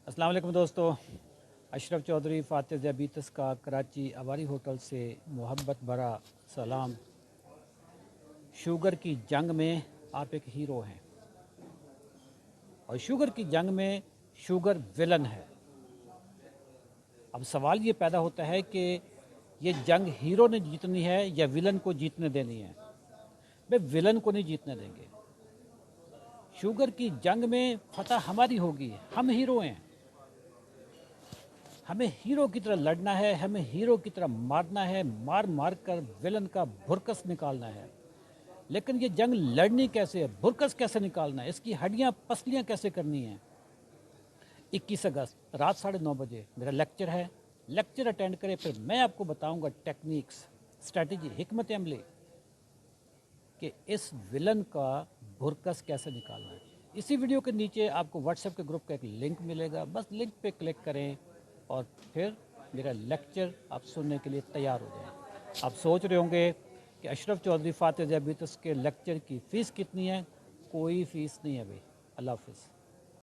अस्सलाम वालेकुम दोस्तों। अशरफ चौधरी फ़ातिह ज़ियाबीतस का कराची अवारी होटल से मोहब्बत भरा सलाम। शुगर की जंग में आप एक हीरो हैं और शुगर की जंग में शुगर विलन है। अब सवाल ये पैदा होता है कि ये जंग हीरो ने जीतनी है या विलन को जीतने देनी है। भाई विलन को नहीं जीतने देंगे। शुगर की जंग में फतह हमारी होगी, हम हीरो हैं। हमें हीरो की तरह लड़ना है, हमें हीरो की तरह मारना है, मार मार कर विलन का भुरकस निकालना है। लेकिन ये जंग लड़नी कैसे है, भुरकस कैसे निकालना है, इसकी हड्डियां पसलियां कैसे करनी है। 21 अगस्त रात 9:30 बजे मेरा लेक्चर है। लेक्चर अटेंड करें, फिर मैं आपको बताऊंगा टेक्निक्स, स्ट्रैटेजी, हिकमत अमली कि इस विलन का भुरकस कैसे निकालना है। इसी वीडियो के नीचे आपको व्हाट्सएप के ग्रुप का एक लिंक मिलेगा, बस लिंक पे क्लिक करें और फिर मेरा लेक्चर आप सुनने के लिए तैयार हो जाएं। आप सोच रहे होंगे कि अशरफ चौधरी फ़ातिह ज़ियाबीतस के लेक्चर की फ़ीस कितनी है। कोई फ़ीस नहीं है भाई। अल्लाह हाफ़िज़।